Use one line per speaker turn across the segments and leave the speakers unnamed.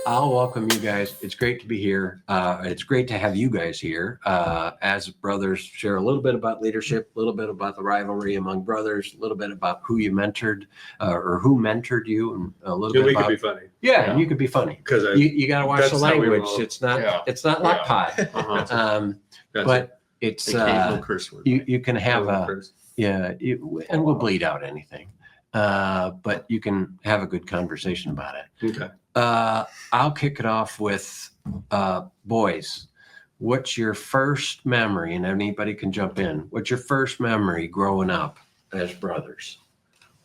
I'll welcome you guys. It's great to be here. It's great to have you guys here as brothers share a little bit about leadership, a little bit about the rivalry among brothers, a little bit about who you mentored or who mentored you, and a little bit about.
We could be funny.
Yeah, and you could be funny
because
you got to watch the language. It's not like pie, but it's you can have and we'll bleed out anything, but you can have a good conversation about it.
Okay.
I'll kick it off with boys. What's your first memory? And anybody can jump in. What's your first memory growing up as brothers,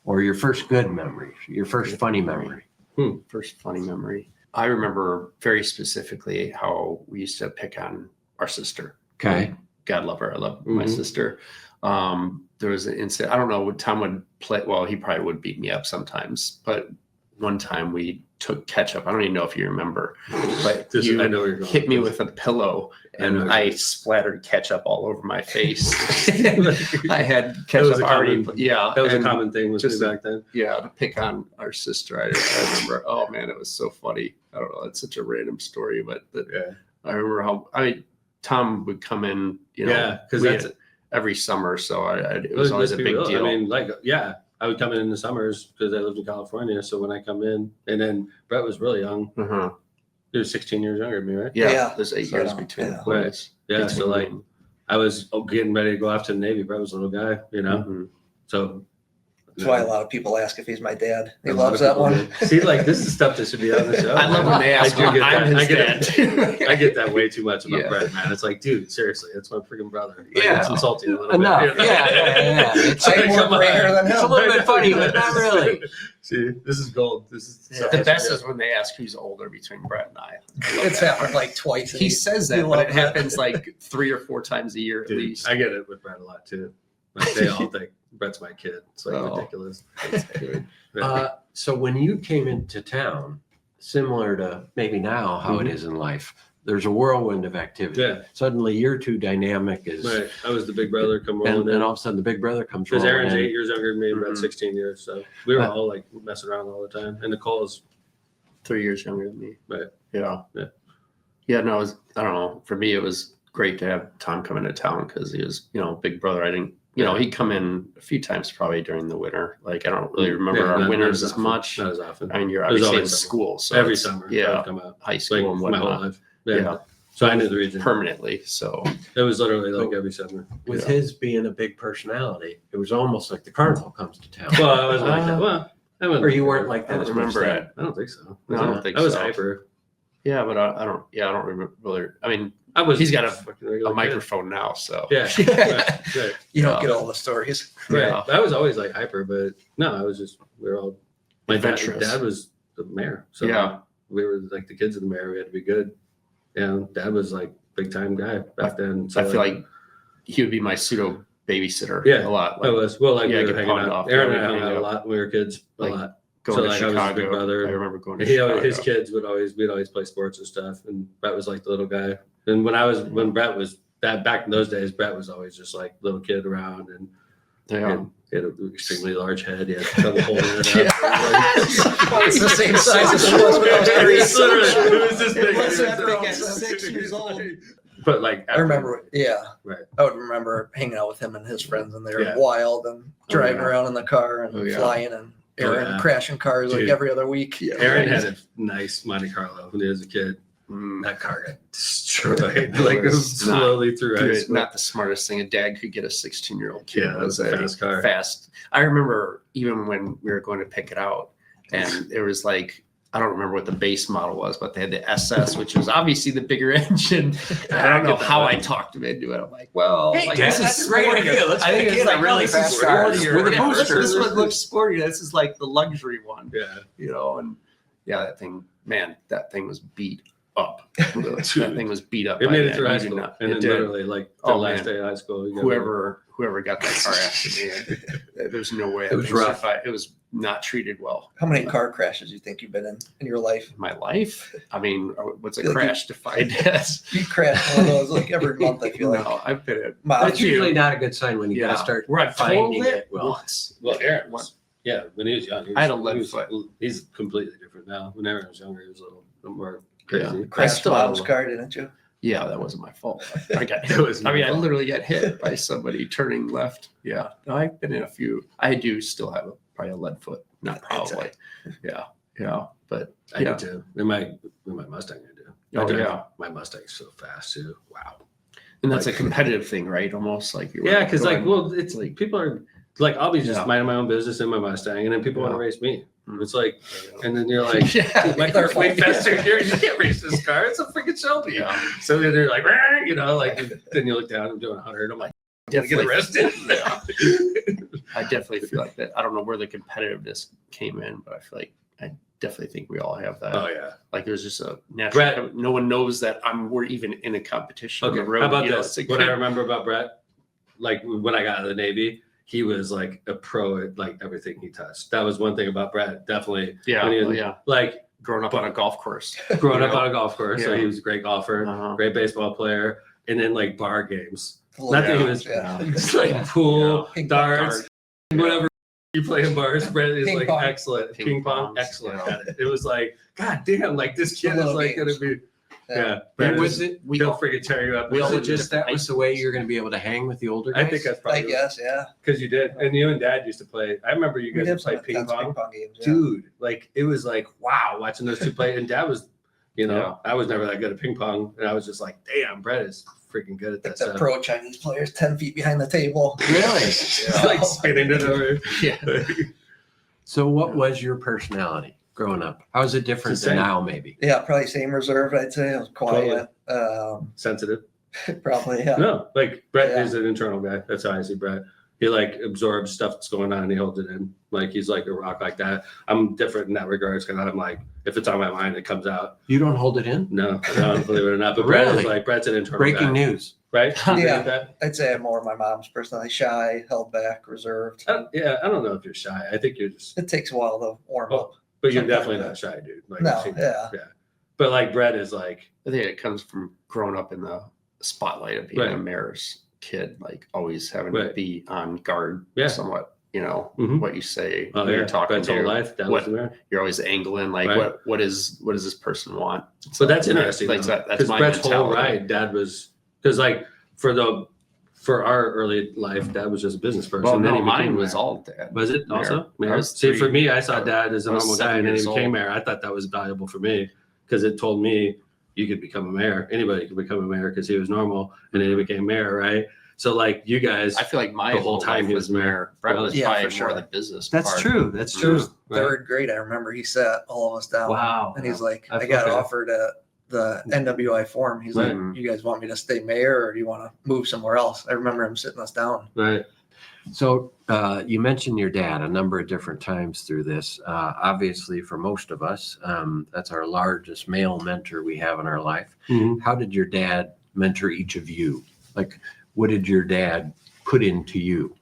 or your first good memory, your first funny memory?
First funny memory. I remember very specifically how we used to pick on our sister.
Okay.
God love her. I love my sister. There was an incident. I don't know what Tom would play. Well, he probably would beat me up sometimes, but one time we took ketchup. I don't even know if you remember, but
I know you're
hit me with a pillow and I splattered ketchup all over my face. I had ketchup already.
That was a common thing with me back then.
Yeah, to pick on our sister. I remember. Oh man, it was so funny. I don't know. It's such a random story, but I remember how. Tom would come in.
Because that's
every summer. So it was always a big deal.
I mean, I would come in the summers because I lived in California. So when I come in, and then Brett was really young. He was 16 years younger than me, right?
Yeah. There's 8 years between.
Right. Yeah. So I was getting ready to go off to the Navy. Brett was a little guy, So
that's why a lot of people ask if he's my dad. He loves that one.
See, this is stuff that should be on the show.
I love when they ask.
I get that way too much about Brett, man. It's like, dude, seriously, it's my freaking brother. It's insulting a little bit.
Yeah. It's
I'm more greater than him.
It's a little bit funny, but not really.
See, this is gold. This is
the best is when they ask who's older between Brett and I.
It's happened twice.
He says that, but it happens 3 or 4 times a year at least.
I get it with Brett a lot too. They all think Brett's my kid. It's ridiculous.
So when you came into town, similar to maybe now how it is in life, there's a whirlwind of activity.
Yeah.
Suddenly your two dynamic is
right. I was the big brother come rolling in.
And all of a sudden the big brother comes
because
rolling
Aaron's
in.
8 years younger than me, about 16 years. So we were all messing around all the time. And Nicole's
3 years younger than me.
Right.
Yeah. No, I don't know. For me, it was great to have Tom come into town because he was, big brother. I didn't, he'd come in a few times probably during the winter. I don't really remember our winters as much.
Not as often.
I mean, you're obviously in school. So
every summer.
Yeah.
I would come out.
High school and whatnot.
My whole life. Yeah. So I knew the region.
Permanently. So
it was literally every summer.
With his being a big personality, it was almost like the carnival comes to town.
Well, I wasn't like that.
Or you weren't like that.
I remember it.
I don't think so.
No, I don't think so.
I was hyper.
Yeah, but I don't remember really. I mean, he's got a microphone now, so
yeah. Right.
You don't get all the stories.
Right. Yeah. I was always hyper, but no, I was just, we were all, my dad was the mayor. So we were the kids of the mayor. We had to be good. Dad was big time guy back then. So
I feel like he would be my pseudo babysitter a lot.
I was. Well, we were hanging
out.
Aaron and I hung out a lot when we were kids, a lot.
Going to Chicago.
I was his big brother.
I remember going to Chicago.
His kids we'd always play sports and stuff. And Brett was the little guy. And when Brett was back in those days, Brett was always just little kid around. And he had an extremely large head. He had trouble holding it up.
It's the same size as it was when I was 3.
It was this big.
It wasn't big at 6 years old.
But
I remember,
right.
I would remember hanging out with him and his friends, and they were wild and driving around in the car and flying and Aaron crashing cars every other week.
Aaron had a nice Monte Carlo when he was a kid. That car got destroyed. Slowly through high school.
Not the smartest thing. A dad could get a 16-year-old kid.
Yeah, that was a fast car.
Fast. I remember even when we were going to pick it out, and it was I don't remember what the base model was, but they had the SS, which was obviously the bigger engine. I don't know how I talked him into it. I'm
this is great idea.
I think it's
really fast car with a booster.
This one looks sporty. This is the luxury one.
Yeah.
And that thing was beat up. That thing was beat up.
It made it through high school. And then literally the last day of high school.
Whoever got that car after me, there's no way.
It was rough.
It was not treated well.
How many car crashes do you think you've been in your life?
My life? I mean, what's a crash defined as?
You crash one of those every month, I feel like.
No, I've been at
That's usually not a good sign when you got to start
where I've
finding
totaled
it.
once.
Well, Aaron Yeah, when he was young,
I had a lead foot.
He's completely different now. Whenever I was younger, he was a little more crazy.
Yeah.
Crashed
still have
mom's
a-
car, didn't you?
Yeah, that wasn't my fault. I got
It was
I mean,
my
I
fault.
literally got hit by somebody turning left. Yeah. No, I've been in a few. I do still have probably a lead foot. Not probably. Yeah. Yeah. But
I do too. In my Mustang, I do.
Oh,
I drive-
yeah.
My Mustang's so fast too. Wow.
And that's
Like-
a competitive thing, right? Almost like you're
Yeah, because like,
going-
well, it's like people are like, I'll be just
Yeah.
minding my own business in my Mustang, and then people want to
Yeah.
race me.
Mm.
It's like, and then you're like,
yeah.
my car's way faster here. You can't race this car. It's a freaking Shelby.
Yeah.
So then they're like, "Rah," you know, like then you look down, I'm doing 100. I'm like, gonna get arrested.
Yeah. I definitely feel like that. I don't know where the competitiveness came in, but I definitely think we all have that.
Oh yeah.
Like there's just a natural.
Brett-
No one knows that we're even in a competition. on
Okay.
the road,
How about
you know,
this?
it's
What I
like-
remember about Brett, like when I got out of the Navy, he was like a pro at like everything he touched. That was one thing about Brett. Definitely.
Yeah,
when he was,
well, yeah.
Like
Growing up on a golf course.
growing up
You know?
on a golf course, so
Yeah.
he was a great golfer,
Uh-huh.
great baseball player, and then like bar games.
Well,
Not that he
yeah,
was
yeah.
it's like
Yeah.
pool,
Yeah.
darts, whatever you play in bars. Brett is
Ping
like
pong.
excellent. Ping pong,
pongs,
excellent
yeah.
at it. It was like, God damn, like this kid is
little
like
games.
gonna be yeah.
And
Brett
was
is,
it?
he'll freaking tear you up.
we all
Was it
went to
just that
different
was the way you're going to be able to hang with the older guys?
I think that's
I
probably
guess, yeah.
because you did, and you and Dad used to play. I remember you
We
guys
did
would play
some
ping
intense
pong,
games. Yeah.
dude. Like it was like wow, watching those two play. And Dad was, you know,
Yeah.
I was never that good at ping pong, and I was just like, damn, Brett is freaking good at
Like
that
the
stuff.
pro Chinese players 10 feet behind the table.
Really?
It's like spinning it over.
Yeah.
So what was your personality growing up? How is it different
It's the
than
same.
now, maybe?
Yeah, probably same reserved, I'd say. I was quiet.
Sensitive.
Probably, yeah.
No, like Brett
Yeah.
is an internal guy. That's how I see Brett. He like absorbs stuff that's going on and he holds it in. Like he's like a rock like that. I'm different in that regards because I'm like, if it's on my mind, it comes out.
You don't hold it in?
No, believe it or not. But Brett is
Really?
like Brett's an internal
Breaking
guy,
news.
right? You agree
Yeah.
with that?
I'd say I'm more my mom's personality. Shy, held back, reserved.
I don't know if you're shy. I think you're just,
It takes a while to warm
Oh,
up.
but you're
Sometimes,
definitely
yeah.
not shy, dude. Like,
No,
I've seen-
yeah.
But like Brett is like,
I think it comes from growing up in the spotlight of being
Right.
a mayor's kid, like always having to
Right.
be on guard
Yeah.
somewhat, you know,
Mhm.
what you say,
oh
who
yeah,
you're talking
Brett's
to.
whole life. That
what-
was there.
You're always angling, like
Right.
what does this person want?
So that's
Right.
interesting.
Like
Like
that's my
Brett's whole
mentality.
ride, Dad was because like for our early life, Dad was just a business person.
Well,
and then
no,
he
mine
became
was
mayor.
all dad.
Was it
mayor.
also?
I
Mayor?
was
See, for
3.
me, I saw Dad as a
I was
normal guy,
7
and then he
years
became
old.
mayor. I thought that was valuable for me because it told me you could become a mayor. Anybody could become a mayor because he was normal, and then he became mayor, right? So like you guys,
I feel like my
The whole time
life
he
was
was mayor.
mayor. Brett was
Yeah,
probably
for sure.
more the business.
That's
part.
true. That's
Mhm.
true.
right?
Third grade, I remember he sat all of us down.
Wow.
And he's like,
I
I got
feel bad.
offered at the NWI forum. He's
Right.
like, you guys want me to stay mayor or do you want to move somewhere else? I remember him sitting us down.
Right.
So you mentioned your dad a number of different times through this. Obviously, for most of us, that's our largest male mentor we have in our life.
Mhm.
How did your dad mentor each of you? Like, what did your dad put into you?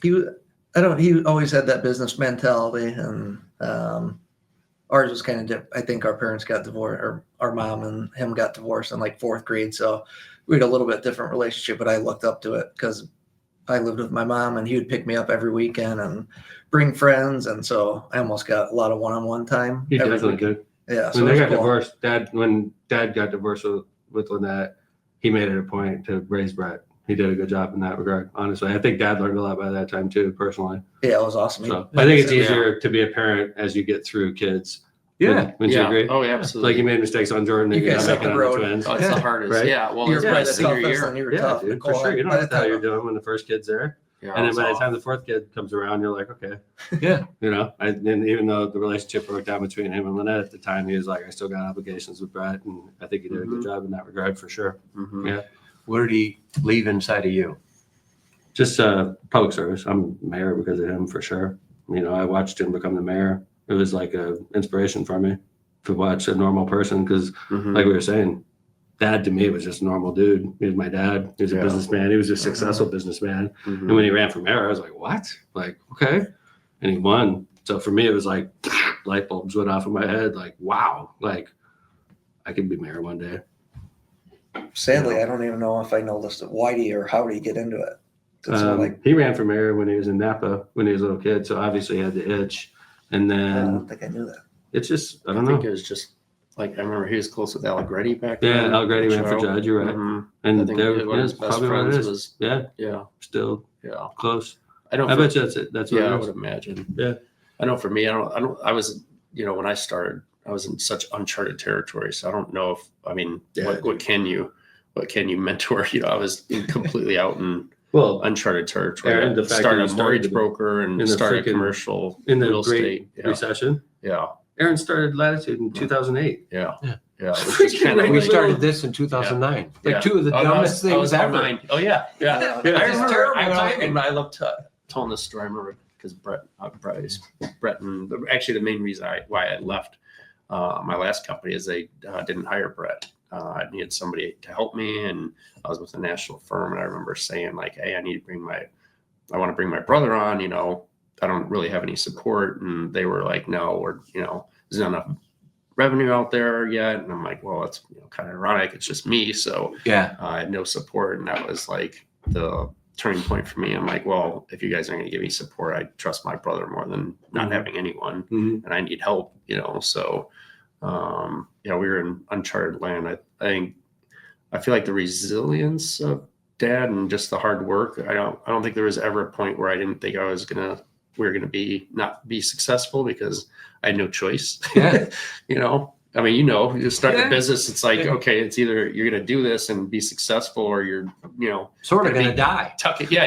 He always had that business mentality, and ours was kind of I think our parents got divorced, or our mom and him got divorced in like 4th grade. So we had a little bit different relationship, but I looked up to it because I lived with my mom and he would pick me up every weekend and bring friends. And so I almost got a lot of one-on-one time.
He
every
definitely
weekend.
did.
Yeah. So
When
it
they
was
got
cool.
divorced, when Dad got divorced with Lynette, he made it a point to raise Brett. He did a good job in that regard. Honestly, I think Dad learned a lot by that time too. Personally,
Yeah, it was awesome.
so I think it's
Yeah.
easier to be a parent as you get through kids.
Yeah.
Wouldn't you
Yeah.
agree?
Oh, yeah, absolutely.
Like you made mistakes on Jordan,
You
you're
guys
not
set
making
the
on the
road.
twins.
Oh, it's
Yeah.
the hardest.
Right?
Yeah. Well,
You were
it's
probably
my
the
senior
toughest
year.
and you were
Yeah,
tough.
dude, for
Nicole,
sure. You don't
by
know
the
how
time-
you're doing when the first kid's there,
Yeah,
and then
it's
by the
awesome.
time the 4th kid comes around, you're like, okay,
Yeah.
you know. And even though the relationship broke down between him and Lynette at the time, he was like, I still got obligations with Brett, and I think he did a good job in that regard for sure.
Mhm.
Yeah.
What did he leave inside of you?
Just public service. I'm mayor because of him for sure. You know, I watched him become the mayor. It was like a inspiration for me to watch a normal person because,
Mhm.
like we were saying, Dad to me was just a normal dude. He was my dad. He was a
Yeah.
businessman. He was a successful businessman.
Mhm.
And when he ran for mayor, I was like, what? Like, okay. And he won. So for me, it was like light bulbs went off in my head. Like, wow, like I could be mayor one day.
Sadly, I don't even know if I know this. Why do you or how do you get into it? So
he ran for mayor when he was in Napa when he was a little kid, so obviously he had the itch. And
I
then
don't think I knew that.
it's just I
I
don't
think
know.
it was just like I remember he was close with Allegretti back
Yeah,
then.
Allegretti ran for
Joe.
judge. You're right.
Mhm.
And
I think
there,
one of his best
probably what it
friends
is.
was
Yeah, still
yeah.
close.
I don't.
I bet you that's it. That's what
Yeah, I
it
would
is.
imagine.
Yeah.
I know for me, I was, when I started, I was in such uncharted territory. So I don't know if, what can you mentor? I was completely out in
Well,
uncharted territory.
Aaron, the
I
fact that
started
you
a
started
mortgage broker
in
and
the
started
freaking-
commercial
in the
real
Great
estate.
Recession,
Yeah.
Aaron started Latitude in 2008.
Yeah.
Yeah.
Yeah. It was just kind of
We
Like-
started this in 2009.
Yeah.
Like two of the
Oh,
dumbest
that was
things ever.
09. Oh yeah. Yeah.
Yeah.
I
It's
remember
terrible
I
timing.
loved telling this story. I remember because Brett and actually the main reason why I left my last company is they didn't hire Brett. I needed somebody to help me, and I was with a national firm, and I remember saying like, "Hey, I want to bring my brother on. I don't really have any support," and they were like, "No, there's not enough revenue out there yet." And I'm like, "Well, that's kind of ironic. It's just me, so
Yeah.
I had no support," and that was like the turning point for me. I'm like, well, if you guys aren't going to give me support, I trust my brother more than not
Mhm.
having anyone,
Mhm.
and I need help, So, we were in uncharted land. I feel like the resilience of Dad and just the hard work. I don't think there was ever a point where I didn't think we were gonna not be successful because I had no choice.
Yeah.
You start
Yeah.
a business, it's like,
Yeah.
okay, it's either you're going to do this and be successful, or you're,
Sort of
Gonna
going to
be-
die.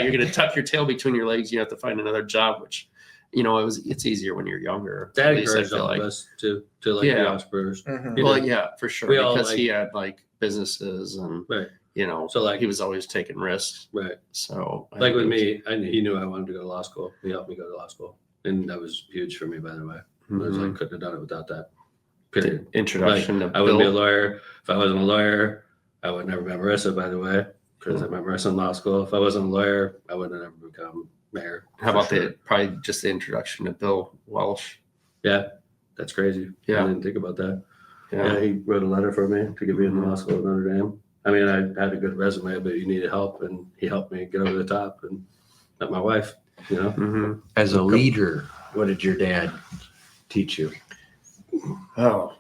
you're going to tuck your tail between your legs. You have to find another job, which, it's easier when you're younger.
Dad
At least I
encouraged
feel
all
like.
of us to be
Yeah.
entrepreneurs.
Mhm.
He
Well,
did.
yeah, for sure.
We all,
Because
like-
he had like businesses and,
Right.
so
like-
he was always taking risks.
Right.
So
Like with me, he knew I wanted to go to law school. He helped me go to law school. And that was huge for me, by the way. I was like, couldn't have done it without that. Period.
introduction to
I wouldn't be a
Bill.
lawyer. If I wasn't a lawyer, I would never met Marissa, by the way, because I met Marissa in law school. If I wasn't a lawyer, I would have never become mayor.
How about
for sure.
probably just the introduction to Bill Welsh?
Yeah, that's crazy.
Yeah.
I didn't think about that.
Yeah.
Yeah, he wrote a letter for me to get me into law school at Notre Dame. I mean, I had a good resume, but you needed help, and he helped me get over the top and met my wife.
Mm-hmm.
As a leader, what did your dad teach you?
Oh,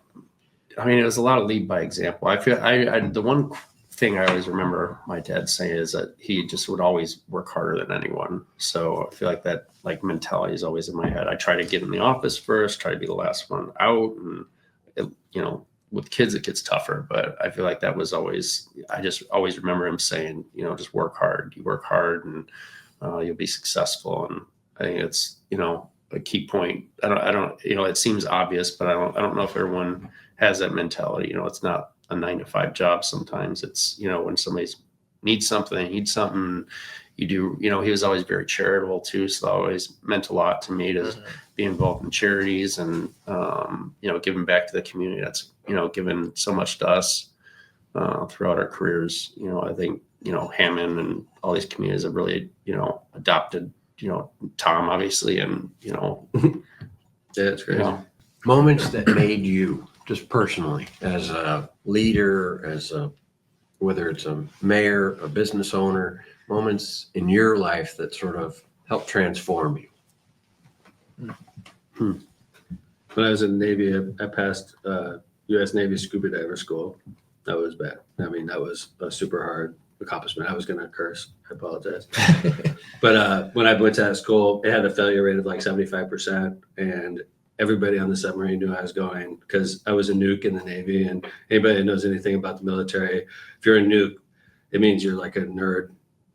it was a lot of lead by example. I feel the one thing I always remember my dad saying is that he just would always work harder than anyone. So I feel like that mentality is always in my head. I try to get in the office first, try to be the last one out, and with kids it gets tougher. But I feel like that was I just always remember him saying, just work hard. You work hard, and you'll be successful. And I think it's a key point. I don't it seems obvious, but I don't know if everyone has that mentality. It's not a 9-to-5 job. Sometimes it's, when somebody needs something, you do, he was always very charitable too. So that always meant a lot to me to be involved in charities and, giving back to the community. That's, given so much to us throughout our careers. I think, Hammond and all these communities have really, adopted, Tom obviously. And,
Yeah, it's crazy.
Moments that made you, just personally, as a leader, whether it's a mayor, a business owner, moments in your life that sort of helped transform you.
When I was in the Navy, I passed U.S. Navy scuba diver school. That was bad. I mean, that was a super hard accomplishment. I was going to curse. I apologize. But when I went to that school, it had a failure rate of like 75%. And everybody on the submarine knew I was going because I was a nuke in the Navy. And anybody that knows anything about the military, if you're a nuke, it means you're like a nerd.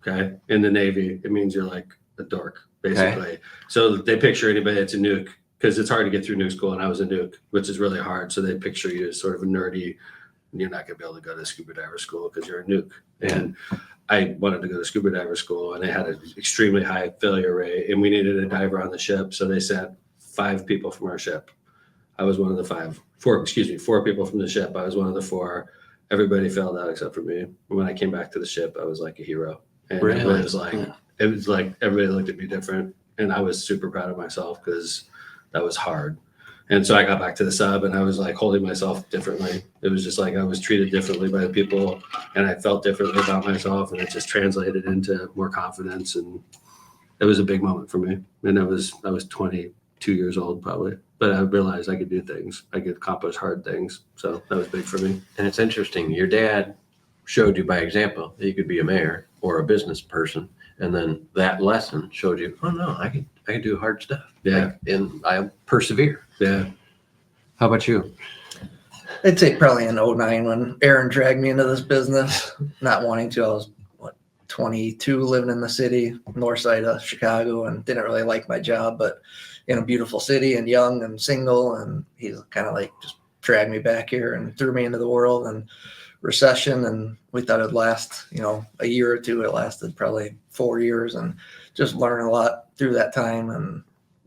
Okay. In the Navy, it means you're like a dork, basically.
Okay.
So they picture anybody that's a nuke because it's hard to get through nuke school. And I was a nuke, which is really hard. So they picture you as sort of a nerdy, and you're not going to be able to go to scuba diver school because you're a nuke. And I wanted to go to scuba diver school, and they had an extremely high failure rate, and we needed a diver on the ship. So they sent 5 people from our ship. I was one of the 4 people from the ship. I was one of the 4. Everybody failed out except for me. When I came back to the ship, I was like a hero. And
Really?
it was like everybody looked at me different. And I was super proud of myself because that was hard. And so I got back to the sub and I was like holding myself differently. It was just like I was treated differently by the people and I felt differently about myself, and it just translated into more confidence. And it was a big moment for me. And I was 22 years old probably, but I realized I could do things. I could accomplish hard things. So that was big for me.
And it's interesting. Your dad showed you by example that you could be a mayor or a business person. And then that lesson showed you, oh no, I can do hard stuff.
Yeah.
And I'll persevere.
Yeah.
How about you?
I'd say probably in 09 when Aaron dragged me into this business, not wanting to. I was 22, living in the city, north side of Chicago, and didn't really like my job, but in a beautiful city and young and single. And he's kind of like just dragged me back here and threw me into the world and recession. And we thought it'd last, a year or two. It lasted probably 4 years, and just learned a lot through that time and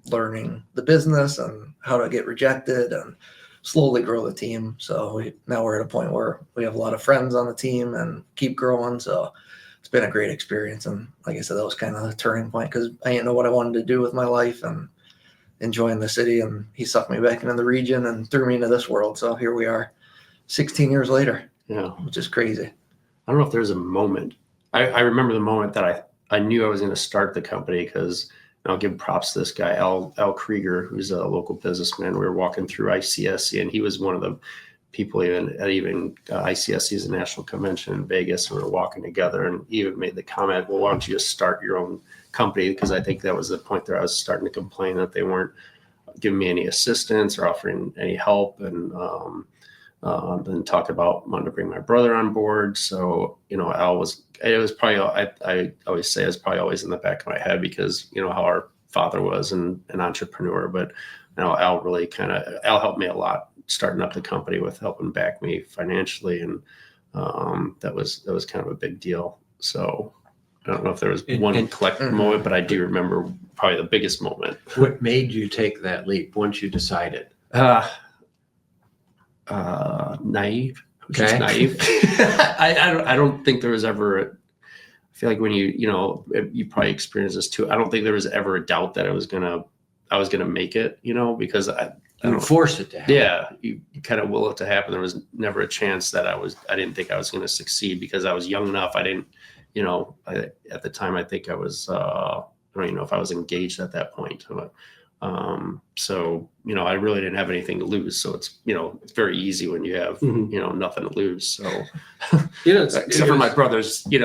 learning the business and how to get rejected and slowly grow the team. So now we're at a point where we have a lot of friends on the team and keep growing. So it's been a great experience. And like I said, that was kind of the turning point because I didn't know what I wanted to do with my life and enjoying the city. And he sucked me back into the region and threw me into this world. So here we are 16 years later, which is crazy.
I don't know if there's a moment. I remember the moment that I knew I was going to start the company because I'll give props to this guy, Al Krieger, who's a local businessman. We were walking through ICSC, and he was one of the people at ICSC's national convention in Vegas. And we were walking together, and he even made the comment, well, why don't you just start your own company? Because I think that was the point there I was starting to complain that they weren't giving me any assistance or offering any help. And then talked about wanting to bring my brother on board. So, it was probably, I always say it's probably always in the back of my head because, how our father was an entrepreneur, but Al really Al helped me a lot starting up the company with helping back me financially. And that was kind of a big deal. So I don't know if there was one collective moment, but I do remember probably the biggest moment.
What made you take that leap once you decided?
Naive.
Okay.
Just naive. I don't think there was ever. I feel like when you probably experienced this too. I don't think there was ever a doubt that I was gonna make it. Because I don't
force it to happen.
Yeah, you kind of will it to happen. There was never a chance that I didn't think I was going to succeed because I was young enough. I didn't. At the time, I think I was. I don't even know if I was engaged at that point. So, I really didn't have anything to lose. So it's very easy when you have, nothing to lose. So, except for my brother's job.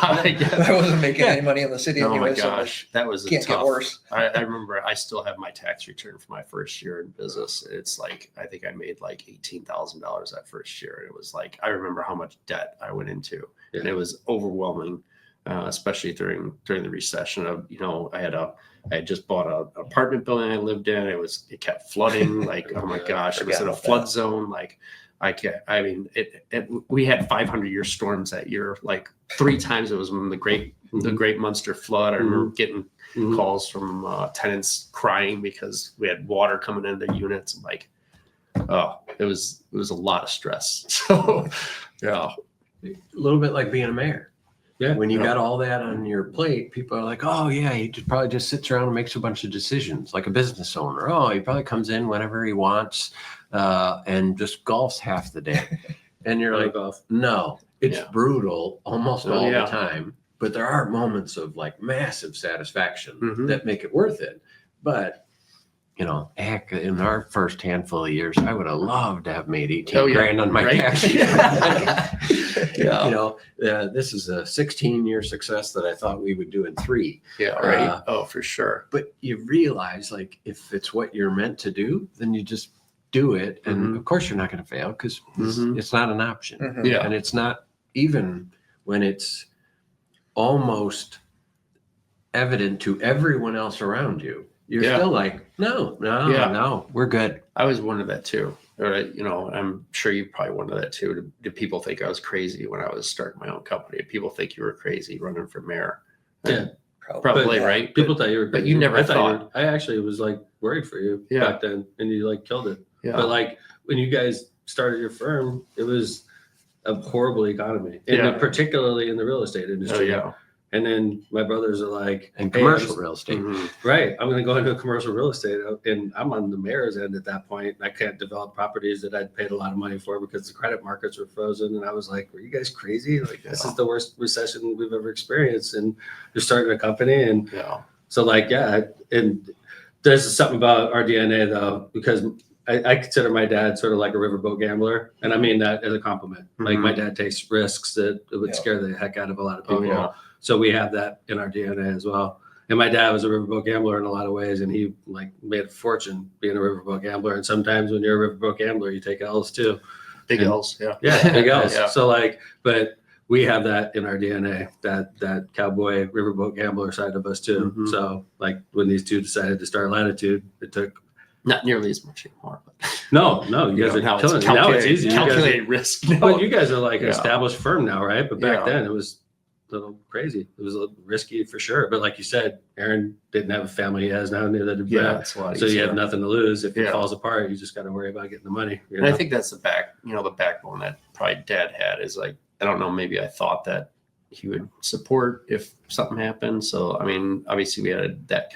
I wasn't making any money in the city.
Oh
anyway,
my gosh. That was
can't
tough.
get worse.
I remember I still have my tax return for my first year in business. It's like, I think I made like $18,000 that first year. It was like, I remember how much debt I went into and it was overwhelming. Especially during the recession of, I had just bought an apartment building I lived in. It kept flooding. Like, oh my gosh, it was in a flood zone. Like we had 500-year storms that year. Like 3 times it was when the great Munster flood. I remember getting calls from tenants crying because we had water coming into their units. And like, it was a lot of stress. So yeah,
A little bit like being a mayor.
Yeah.
When you got all that on your plate, people are like, oh, yeah, he probably just sits around and makes a bunch of decisions like a business owner. Oh, he probably comes in whenever he wants and just golfs half the day. And you're like, no, it's brutal almost all the time. But there are moments of like massive satisfaction that make it worth it. But, heck, in our first handful of years, I would have loved to have made 18 grand on my tax year. This is a 16-year success that I thought we would do in 3.
Yeah, right. For sure.
But you realize, like, if it's what you're meant to do, then you just do it. And of course, you're not going to fail because it's not an option.
Yeah.
And it's not even when it's almost evident to everyone else around you. You're still like, no, we're good.
I was one of that too. I'm sure you probably one of that too. Did people think I was crazy when I was starting my own company? Did people think you were crazy running for mayor?
Yeah,
probably right.
People thought you were crazy.
But you never thought.
I actually was like worried for you back then, and you like killed it.
Yeah.
But like when you guys started your firm, it was a horrible economy, and particularly in the real estate industry. And then my brothers are like,
And
hey,
commercial real estate.
right, I'm going to go into commercial real estate, and I'm on the mayor's end at that point. I can't develop properties that I'd paid a lot of money for because the credit markets were frozen. And I was like, were you guys crazy? Like, this is the worst recession we've ever experienced. And you're starting a company. And so like, and there's something about our DNA though, because I consider my dad sort of like a riverboat gambler. And I mean that as a compliment. Like my dad takes risks that would scare the heck out of a lot of people. So we have that in our DNA as well. And my dad was a riverboat gambler in a lot of ways, and he like made a fortune being a riverboat gambler. And sometimes when you're a riverboat gambler, you take L's too.
Big L's,
big L's. So like, but we have that in our DNA, that cowboy riverboat gambler side of us too. So like when these two decided to start Latitude, it took
not nearly as much anymore. But
no, you guys are killing it. Now it's easy.
Calculated risk.
Well, you guys are like an established firm now, right? But back then it was a little crazy. It was a little risky for sure. But like you said, Aaron didn't have a family he has now. Neither did Brett.
It's a lot
so
easier.
you have nothing to lose. If it falls apart, you just got to worry about getting the money.
And I think that's the backbone that probably Dad had is like, I don't know, maybe I thought that he would support if something happened. So, I mean, obviously we had that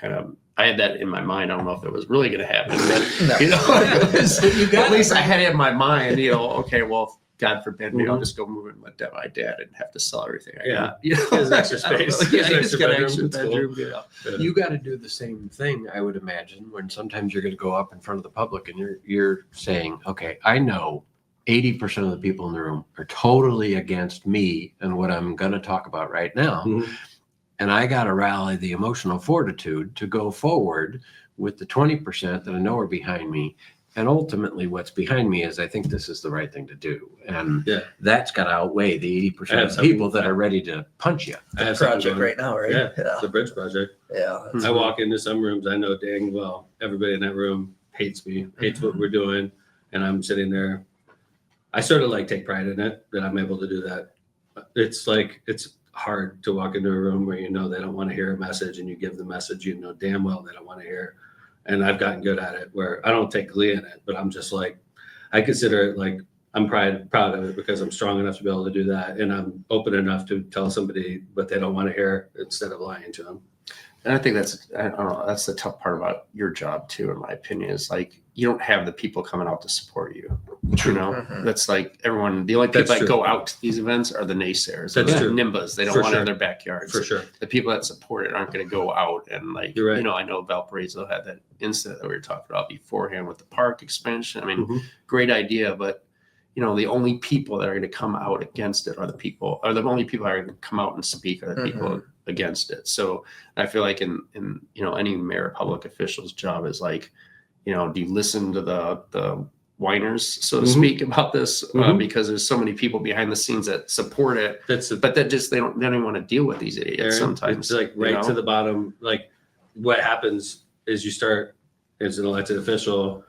I had that in my mind. I don't know if it was really going to happen, but at least I had it in my mind, okay, well, God forbid, maybe I'll just go move in with my dad and have to sell everything I got.
His extra space.
He just got an extra bedroom.
You got to do the same thing, I would imagine, when sometimes you're going to go up in front of the public and you're saying, okay, I know 80% of the people in the room are totally against me and what I'm going to talk about right now. And I got to rally the emotional fortitude to go forward with the 20% that I know are behind me. And ultimately what's behind me is I think this is the right thing to do. And that's got to outweigh the 80% of people that are ready to punch you.
I have a project right now, right?
Yeah, the bridge project.
Yeah.
I walk into some rooms, I know dang well everybody in that room hates me, hates what we're doing. And I'm sitting there. I sort of like take pride in it that I'm able to do that. It's like, it's hard to walk into a room where they don't want to hear a message and you give the message damn well they don't want to hear. And I've gotten good at it where I don't take glee in it, but I'm just like, I consider it like I'm proud of it because I'm strong enough to be able to do that. And I'm open enough to tell somebody what they don't want to hear instead of lying to them.
And I think that's the tough part about your job too, in my opinion, is like, you don't have the people coming out to support you. That's like everyone, the only people that go out to these events are the naysayers.
That's
the
true.
NIMBAs. They don't want it in their backyards.
For sure.
The people that support it aren't going to go out and like,
You're right.
I know Valparaiso had that incident that we were talking about beforehand with the park expansion. I mean, great idea, but the only people that are going to come out against it are the only people that are going to come out and speak are the people against it. So I feel like in any mayor public official's job is like, do you listen to the whiners, so to speak, about this? Because there's so many people behind the scenes that support it, but that just they don't even want to deal with these idiots. Aaron, sometimes
it's like to the bottom. Like what happens is you start as an elected official,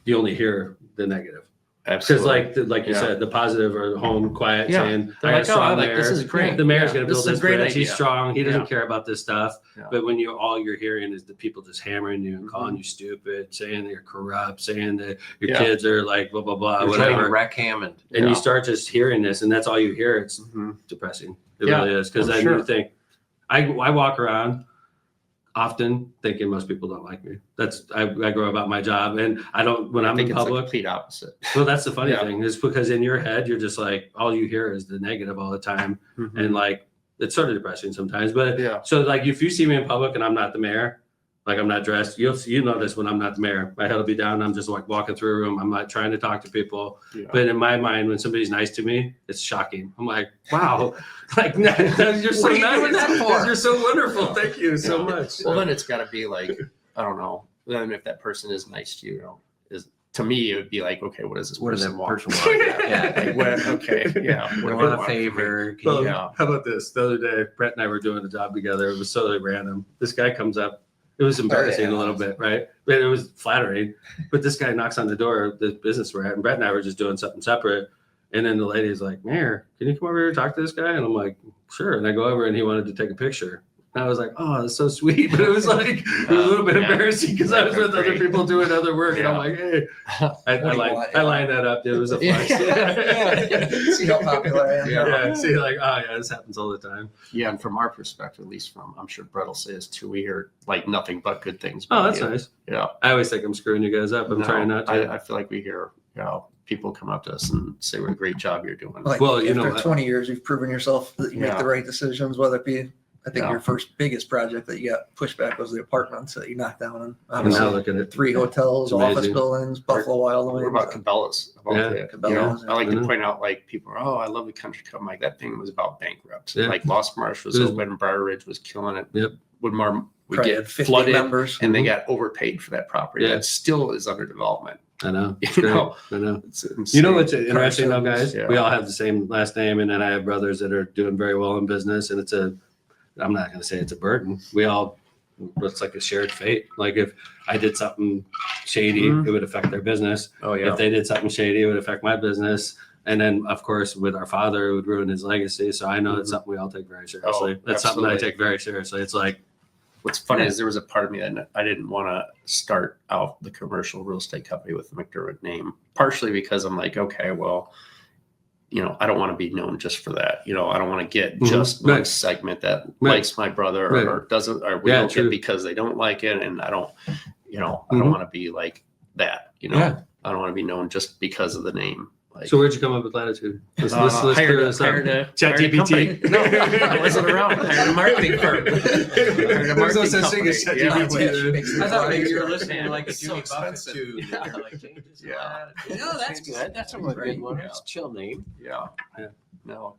you only hear the negative.
Absolutely.
Because like you said, the positive are home, quiet, saying,
they're like, oh, like, this is great.
The mayor's going to build this bridge.
Idea.
He's strong. He doesn't care about this stuff. But when all you're hearing is the people just hammering you and calling you stupid, saying that you're corrupt, saying that your kids are like blah, blah, blah, whatever.
Wreck Hammond.
And you start just hearing this, and that's all you hear. It's depressing. It really is. Because then you think, I walk around often thinking most people don't like me. I grow about my job, and I don't when I'm in public.
It's the complete opposite.
Well, that's the funny thing is because in your head you're just like all you hear is the negative all the time, and like it's sort of depressing sometimes. But so like if you see me in public and I'm not the mayor, like I'm not dressed, you notice when I'm not the mayor. My head will be down. I'm just like walking through a room. I'm not trying to talk to people. But in my mind, when somebody's nice to me, it's shocking. I'm like, wow, like you're so nice. You're so wonderful. Thank you so much.
Well, then it's got to be like, I don't know. Then if that person is nice to you, to me, it would be like, okay, what does this person want?
Okay,
We
want a favor.
How about this? The other day, Brett and I were doing a job together. It was totally random. This guy comes up. It was embarrassing a little bit, right? But it was flattering. But this guy knocks on the door of the business we're at, and Brett and I were just doing something separate. And then the lady's like, Mayor, can you come over here and talk to this guy? And I'm like, sure. And I go over, and he wanted to take a picture. And I was like, oh, that's so sweet. But it was like, it was a little bit embarrassing because I was with other people doing other work. And I'm like, hey, I lined that up. Dude. It was a flex.
See how popular I am.
Yeah. See, like, oh, yeah, this happens all the time.
Yeah. And from our perspective, at least I'm sure Brett will say this too, we hear like nothing but good things.
Oh, that's
you.
nice.
Yeah.
I always think I'm screwing you guys up. I'm trying not to.
I feel like we hear, people come up to us and say, what a great job you're doing.
Like,
Well, you
after
know,
20 years, you've proven yourself that you make the right decisions, whether it be, I think your first biggest project that you got pushed back was the apartments that you knocked down. And
I'm now looking at
3 hotels,
It's
office
amazing.
buildings, Buffalo Wild Wings.
What about Cabela's?
Cabela's,
I like
yeah.
to point out, like, people are, I love the country club. Like, that thing was about bankrupt.
Yeah.
Like, Lost Marsh was
It was-
open, Briar Ridge was killing it.
Yep.
Woodmar, we
Probably
get
had 50
flooded
members.
and they got overpaid for that property.
Yeah.
That still is under development.
I know. It's
You
great.
know,
I know.
It's
You know
insane.
what's interesting though, guys?
Yeah.
We all have the same last name, and then I have brothers that are doing very well in business, and I'm not going to say it's a burden. It's like a shared fate. Like if I did something shady,
Mhm.
it would affect their business.
Oh, yeah.
If they did something shady, it would affect my business. And then, of course, with our father, it would ruin his legacy. So I know it's something we all take very seriously.
Oh,
That's something that I
absolutely.
take very seriously. It's like,
What's funny is there was a part of me that I didn't want to start out the commercial real estate company with the McDermott name, partially because I'm like, okay, well, I don't want to be known just for that. I don't want to get just one segment that likes my brother or doesn't, or we don't get because they don't like it. And I don't, I don't want to be like that, I don't want to be known just because of the name. Like,
so where'd you come up with Latitude? Let's
hired
clear this up.
hired a
ChatGPT.
company. No, I wasn't around. I hired a marketing firm.
There's no such thing as ChatGPT.
I thought maybe you were listening to like a
It's so
Jimmy Buffett
expensive.
too.
Yeah.
Like changes.
Yeah.
No, that's good. That's a really good one.
Yeah.
That's a chill name.
Yeah. No,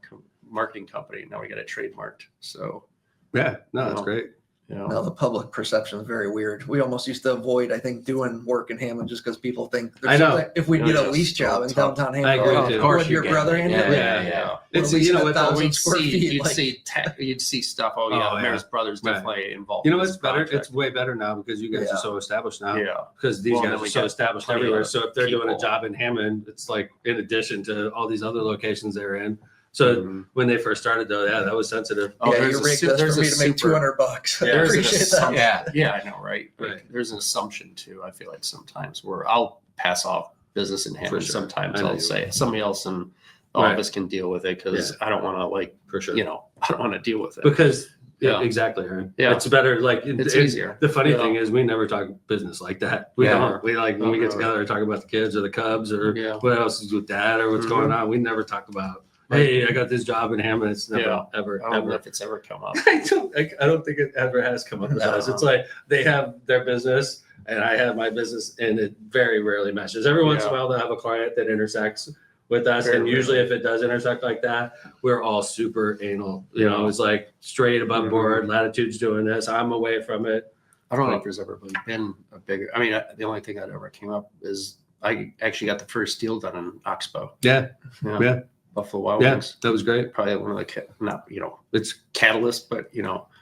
marketing company. Now we got it trademarked. So,
Yeah, no, that's great.
Now the public perception is very weird. We almost used to avoid, I think, doing work in Hammond just because people think
I know.
something- if we
No,
get a
it's
lease
so
job in
tough.
downtown
I
Hammond,
agree with you.
Of course
would your
you get
brother
it.
in
Yeah,
it?
Yeah. It's,
Well,
you know
we
what,
spent
though?
thousands square feet,
you'd
like-
see you'd see stuff. Oh yeah,
Oh, yeah.
Mayor's Brothers
Right.
definitely involved.
You know
in
what's
this
better?
project.
It's way better now because you guys
Yeah.
are so established now.
Yeah.
Because these
Well, then
guys
we
are so
got
established
plenty
everywhere.
of
So if they're doing a
people.
job in Hammond, it's like in addition to all these other locations they're in. So when they first started, though, yeah, that was sensitive.
Oh,
Yeah,
there's
you
a
rigged
su-
this
there's
for
a
me to make
super-
$200.
Yeah,
I
there's an
appreciate that.
assumption.
Yeah.
Yeah, I know, right? Like,
Right.
there's an assumption too. I feel like sometimes where I'll pass off business in Hammond.
sure.
Sometimes
I know
I'll
you
say somebody else in the
Right.
office can deal with it because I don't want to
For sure.
I don't want to deal with it.
Because,
Yeah.
exactly. Aaron.
Yeah.
It's better. Like,
It's easier.
The funny
Yeah.
thing is, we never talk business like that. We
Yeah.
don't. We like when we get together and talk about the kids or the Cubs or
Yeah.
what else is with dad or what's
Mhm.
going on. We never talk about, hey, I got this job in Hammond. It's never,
Yeah.
ever,
I don't know
ever.
if it's ever come up.
I don't think it ever has come up with
No.
us. It's like they have their business and I have my business, and it very rarely meshes. Every once in a
Yeah.
while, they'll have a client that intersects with us,
Very
and usually, if it does intersect like that, we're all super anal. It's like straight above
Mhm.
board. Latitude's doing this. I'm away from it.
I don't know if there's ever been a bigger. I mean, the only thing that ever came up is I actually got the first deal done in Oxbow.
Yeah, Yeah.
Buffalo Wild
yeah,
Wings.
that was great.
Probably one of the not
It's
catalyst, but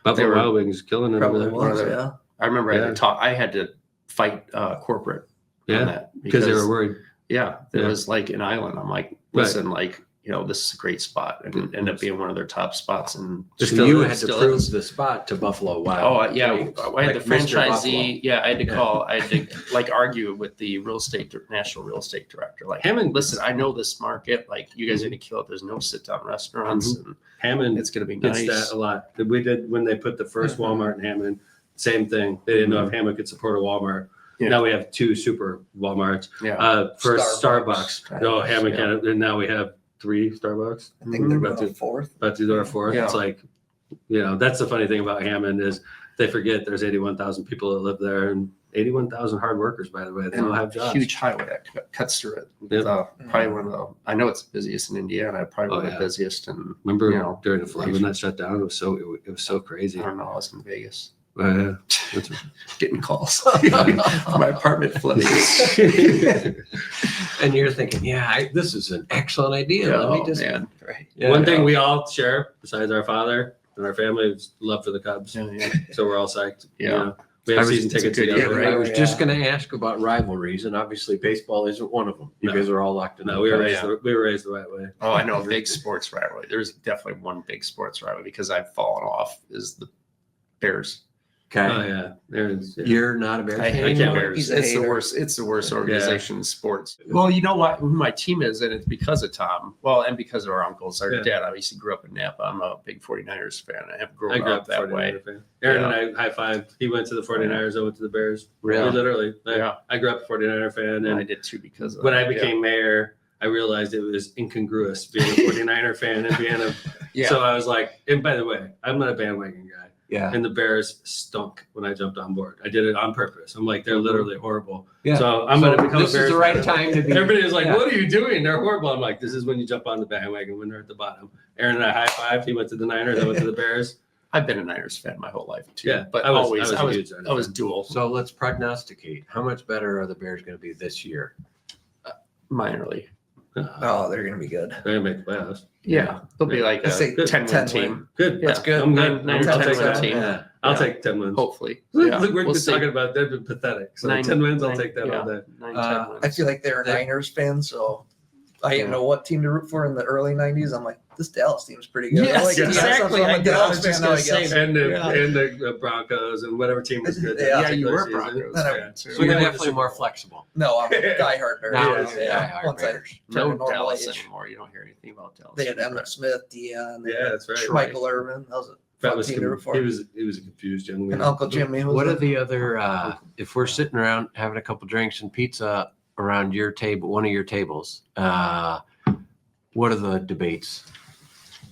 Buffalo
were-
Wild Wings killing it over
Probably
there.
was,
One of
yeah.
I remember
Yeah.
I had to fight corporate
Yeah,
on that
because they were worried.
Yeah, there
Yeah.
was like an island. I'm like, listen, like, this is a great spot, and it ended up being one of their top spots. And
So you had to prove the spot to Buffalo Wild.
Oh yeah,
Wings.
I had
Like
the
Mr. Buffalo.
franchisee. Yeah, I had to
Yeah.
call. I had to like argue with the national real estate director. Like,
Hammond-
listen, I know this market. Like, you guys are gonna kill it. There's no sit down restaurants, and
Hammond
it's gonna be
gets
nice.
that a lot. We did when they put the first Walmart in Hammond. Same thing. They didn't know if Hammond could support a Walmart.
Yeah.
Now we have 2 super Walmarts.
Yeah,
For
Starbucks.
Starbucks. No, Hammond can't. And now we have 3 Starbucks.
I think they're
About
about
to-
fourth.
About to do our 4th.
Yeah.
It's like, that's the funny thing about Hammond is they forget there's 81,000 people that live there and 81,000 hard workers, by the way. They
and
all have
a
jobs.
huge highway that cuts through it.
Yep.
Probably one of the. I know it's the busiest in Indiana. Probably one of
yeah.
the busiest. And
Remember during the flood when that shut down? It was so crazy.
I don't know. I was in Vegas
That's
getting calls. My apartment flooded.
And you're thinking, this is an excellent idea. Let me just.
man.
Right.
Yeah.
One thing we all share, besides our father and our family, is love for the Cubs.
Yeah.
So we're all psyched.
Yeah.
We have season
It's a
tickets
good
together.
year,
I
right?
was just going to ask about rivalries, and obviously baseball isn't one of them. You
No.
guys are all locked in.
No, we were
the
raised the right way.
Oh, I know. Big sports rivalry. There's definitely one big sports rivalry because I've fallen off is the Bears.
Okay.
Oh yeah, there's. Yeah.
You're not a Bears
I
fan
hate the
anymore?
Bears.
He's a
It's the
hater.
worst. It's the worst organization in sports. Well, you know what? Who my team is, and it's because of Tom. Well, and because of our uncles. Our
Yeah.
dad obviously grew up in Napa. I'm a big 49ers fan. I have
I
grown
grew
up
up
that
49er
way.
fan. Aaron and I high fived. He went to the 49ers. I went to the Bears.
Really?
We literally.
Yeah.
I grew up a 49er fan,
And I
and
did too because of
when
that.
I became mayor, I realized it was incongruous being a 49er fan and being a.
Yeah.
So I was like, and by the way, I'm not a bandwagon guy.
Yeah.
And the Bears stunk when I jumped on board. I did it on purpose. I'm like, they're literally horrible.
Yeah.
So I'm going to become
this
a Bears
is the right
fan.
time to be.
Everybody was like,
yeah.
what are you doing? They're horrible. I'm like, this is when you jump on the bandwagon when they're at the bottom. Aaron and I high fived. He went to the Niners. I went to the Bears.
I've been a Niners fan my whole life too.
Yeah,
but
I was
I
a huge Niners
was
fan.
dual.
So let's prognosticate. How much better are the Bears going to be this year?
Minorly.
Oh, they're gonna be good.
They're going to make the playoffs.
Yeah, they'll be like
Let's
a
say
10
10
win team.
Good.
That's good.
I'm good.
Nine-
I'll
10
take
win
that.
team.
Yeah.
I'll
Yeah.
take 10 wins.
Hopefully.
Look,
Yeah.
look, we're
We'll
just
see.
talking about they've been pathetic. So 10 wins, I'll take that all day.
9,
Uh,
10 wins.
I feel like they're a
They-
Niners fan, so I didn't know what team to root for in the early '90s. I'm like, this Dallas team's pretty good.
Yes,
I like
exactly.
I'm a
I
Dallas
was just
fan now, I
gonna
guess.
say
And the
Yeah.
and the Broncos and whatever team was good.
Yeah.
yeah, you
particular
were
season.
Broncos.
Then I-
fan, too.
So you're
Yeah.
definitely more flexible.
No, I'm a diehard Bears.
Now
Yeah,
it's
yeah.
diehard
Once I
Bears.
turn
No
to normal
Dallas
age.
anymore. You don't hear anything about Dallas.
They had Emmett Smith, Dion, they
Yeah,
had
that's right.
Michael Irvin. That was a
That
fun
was
team to root for.
he was a confused young man.
And Uncle Jimmy was
What
a-
are the other, if we're sitting around having a couple drinks and pizza around your table, one of your tables, what are the debates?